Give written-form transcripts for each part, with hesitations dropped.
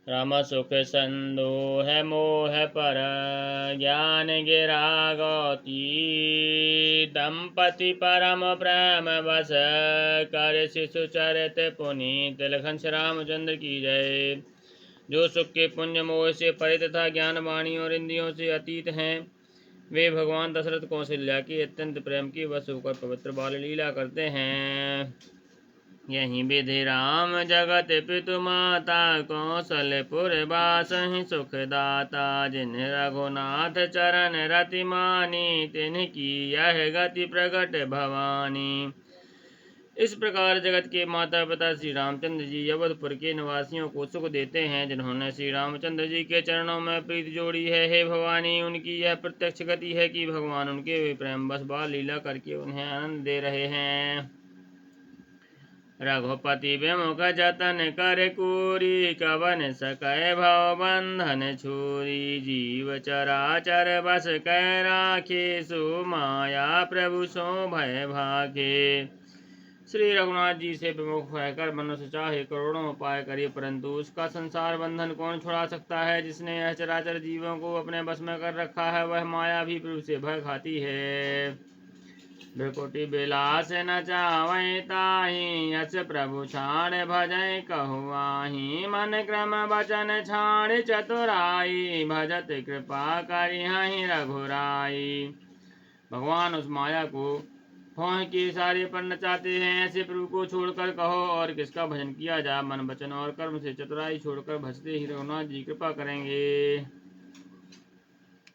राम सुख संदोह मोह पर ज्ञान गिरा गौती दंपति परम प्रेम बस कर शिशु चरित पुनीत। लखन श्री रामचंद्र की जय। जो सुख के पुण्य मोह से परे तथा ज्ञान वाणी और इंद्रियों से अतीत हैं, वे भगवान दशरथ कौशल्या की अत्यंत प्रेम की वश होकर पवित्र बाल लीला करते हैं। यही विधि राम जगत पितु माता कौशलपुर बासहि सुखदाता। जिन रघुनाथ चरण रति मानी तिनकी यह गति प्रकट भवानी। इस प्रकार जगत के माता पिता श्री रामचंद्र जी अवधपुर के निवासियों को सुख देते हैं, जिन्होंने श्री रामचंद्र जी के चरणों में प्रीति जोड़ी है। हे भवानी, उनकी यह प्रत्यक्ष गति है कि भगवान उनके प्रेम बस बाल लीला करके उन्हें आनंद दे रहे हैं। रघुपति विमुख जतन कर कूरी कवन सकै भव बंधन छूरी। जीव चराचर बस कै राखे सुमाया प्रभु सो भय भाखे। श्री रघुनाथ जी से विमुख होकर मनुष्य चाहे करोड़ों उपाय करे, परंतु उसका संसार बंधन कौन छुड़ा सकता है। जिसने यह चराचर जीवों को अपने बस में कर रखा है, वह माया भी प्रभु से भय खाती है। भ्रकुटि बिलास न चावै ताहि यस प्रभु छाड़ भजै कहुआहि। मन क्रम वचन छाड़ चतुराई भजत कृपा करिहहि रघुराई। भगवान उस माया को भौं के इशारे पर नचाते हैं। ऐसे प्रभु को छोड़कर कहो और किसका भजन किया जाए। मन वचन और कर्म से चतुराई छोड़कर भजते ही रघुनाथ जी कृपा करेंगे।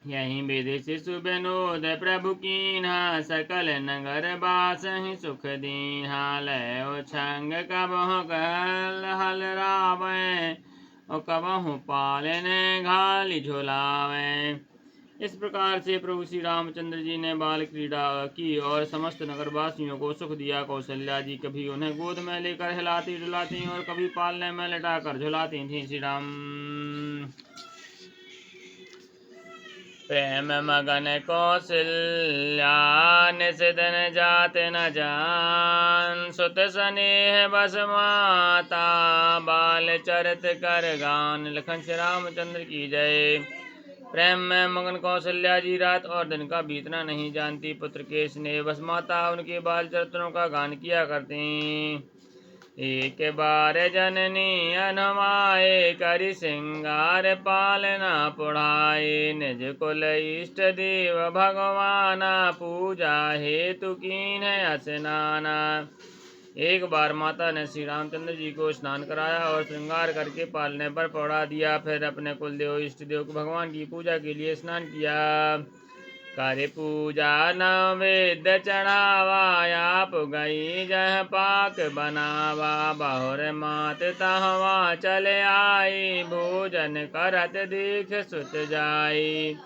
यही विधि शिशु विनोद प्रभु कीन्हा सकल नगर बासहि सुख दीन्हा। लयो छंग कबहु कहल हल रावै और कबहु पालन घाली झुलावै। इस प्रकार से प्रभु श्री रामचंद्र जी ने बाल क्रीड़ा की और समस्त नगरवासियों को सुख दिया। कौशल्या जी कभी उन्हें गोद में लेकर हिलाती डुलाती और कभी पालने में लटाकर झुलाती थी। श्री राम प्रेम मगन कौशल्या निषिदन जात न जान। सुत स्नेह बस माता बाल चरित कर गान। लखन श्री रामचंद्र की जय। प्रेम में मगन कौशल्या जी रात और दिन का बीतना नहीं जानती। पुत्र के स्नेह बस माता उनके बाल चरित्रों का गान किया करती। एक बार जननी अनुमाए करि सिंगार पालना पुढ़ाए। निज कुल इष्ट देव भगवाना पूजा हेतु कीन्ह स्नाना। एक बार माता ने श्री रामचंद्र जी को स्नान कराया और श्रृंगार करके पालने पर पौड़ा दिया। फिर अपने कुलदेव इष्ट देव भगवान की पूजा के लिए स्नान किया। कर पूजा नवेद्य चढ़ावा आप गई जह पाक बनावा। बहुर मात तहवा चले आई भोजन करत देख सुत जाई।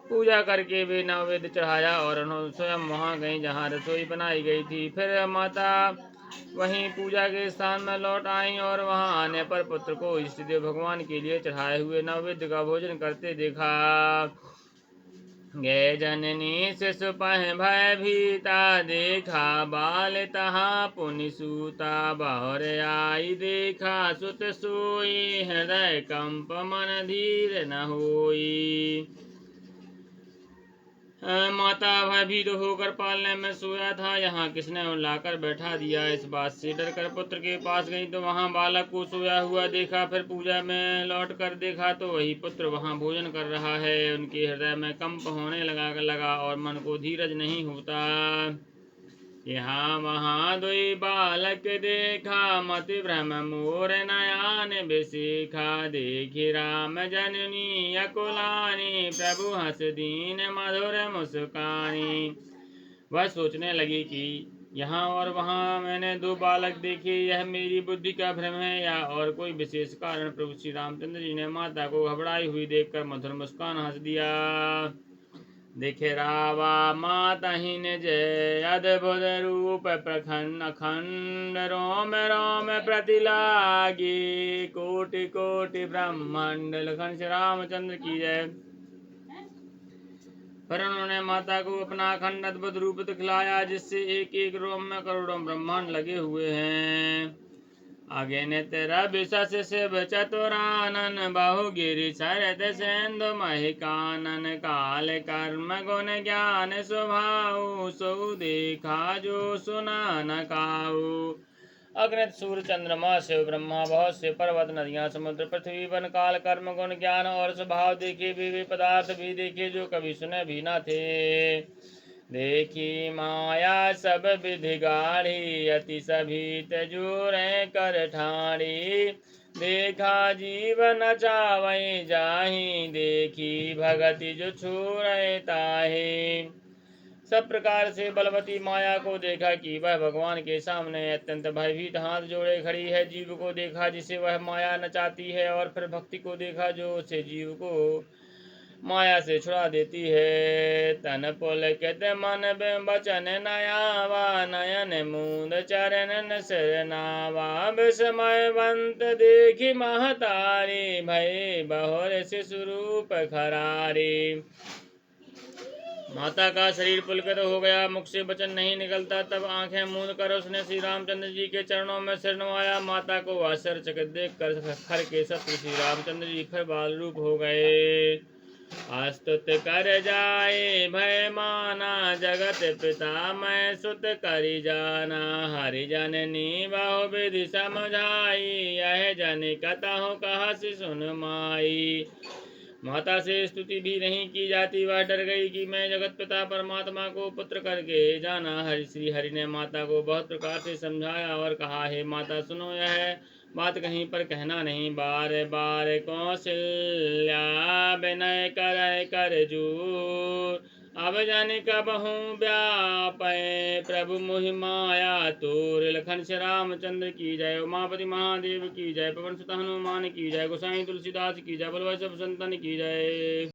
पूजा करके वे नैवेद्य चढ़ाया और उन्होंने स्वयं वहां गई जहां रसोई बनाई गई थी। फिर माता वहीं पूजा के स्थान में लौट आई और वहां आने पर पुत्र को इष्ट देव भगवान के लिए चढ़ाए हुए नैवेद्य का भोजन करते देखा। गे जननी शिशु पह भय भीता देखा बाल तहाँ पुनि सूता। बहुर आई देखा सुत सोई हृदय कंप मन धीर न होई। माता भयभीत होकर पालने में सोया था, यहाँ किसने लाकर बैठा दिया। इस बात से डर कर पुत्र के पास गई तो वहाँ बालक को सोया हुआ देखा। फिर पूजा में लौट कर देखा तो वही पुत्र वहाँ भोजन कर रहा है। उनके हृदय में कंप होने लगा और मन को धीरज नहीं होता। यहाँ वहाँ दुई बालक देखा मति भ्रम मोर नयान बिसेखा। देखी राम जननी अकुलानी प्रभु हंस दीन मधुर मुस्कानी। वह सोचने लगी कि यहाँ और वहाँ मैंने दो बालक देखे, यह मेरी बुद्धि का भ्रम है या और कोई विशेष कारण। प्रभु श्री रामचंद्र जी ने माता को घबराई हुई देखकर मधुर मुस्कान हंस दिया। देखे रावा माता ही निज अद्भुत रूप प्रखंड अखंड रोम रोम प्रति लागी। कोटि कोटि ब्रह्मांड। लखन श्री रामचंद्र की जय। फिर उन्होंने माता को अपना अखंड अद्भुत रूप दिखलाया जिससे एक एक रोम में करोड़ों ब्रह्मांड लगे हुए हैं। आगे नेत्र विशस शिव चतुरानन बहुगिरि शरद सेन्दु महिकानन काल कर्म गुण ज्ञान स्वभाव सो देखा जो सुना न काऊ। अग्नि सूर्य चंद्रमा शिव ब्रह्मा बहुत से पर्वत नदियां समुद्र पृथ्वी वन काल कर्म गुण ज्ञान और स्वभाव देखे वे पदार्थ भी देखे जो कभी सुने भी न थे। देखी माया सब विधि गाढ़ी अति सभी तजूरे कर ठाड़ी। देखा जीवन चावई जाही देखी भगति जो छूरे ताही। सब प्रकार से बलवती माया को देखा कि वह भगवान के सामने अत्यंत भयभीत हाथ जोड़े खड़ी है। जीव को देखा जिसे वह माया नचाती है और फिर भक्ति को देखा जो उसे जीव को माया से छुड़ा देती है। तन पुलकित मन बचन नयावा नयन मूंद चरण सिर नावा विस्मयवंत देखी महतारी भय बहुर शिशु रूप खरारी। माता का शरीर पुलकित हो गया, मुख से वचन नहीं निकलता। तब आंखें मूंद कर उसने श्री रामचंद्र जी के चरणों में सिर नवाया। माता को आश्चर्यचकित देख कर खर के शत्रु श्री रामचंद्र जी फिर बाल रूप हो गए। अस्तुत कर जाए भय माना जगत पिता मैं सुत करी जाना। हरि जननी बहु विधि समझाई यह जन कतहु कहा सुन माई। माता से स्तुति भी नहीं की जाती। वह डर गई कि मैं जगत पिता परमात्मा को पुत्र करके जाना। श्री हरि ने माता को बहुत प्रकार से समझाया और कहा, हे माता सुनो, यह बात कहीं पर कहना नहीं। बार बार कौशल्या विनय कर जूर। अब जाने कबहू व्यापय प्रभु मोहि माया तोर। लखन श्री रामचंद्र की जय, उमापति महादेव की जय, पवन सुत हनुमान की जय, गोसाई तुलसीदास की जय, बोलो सब संतन की जय।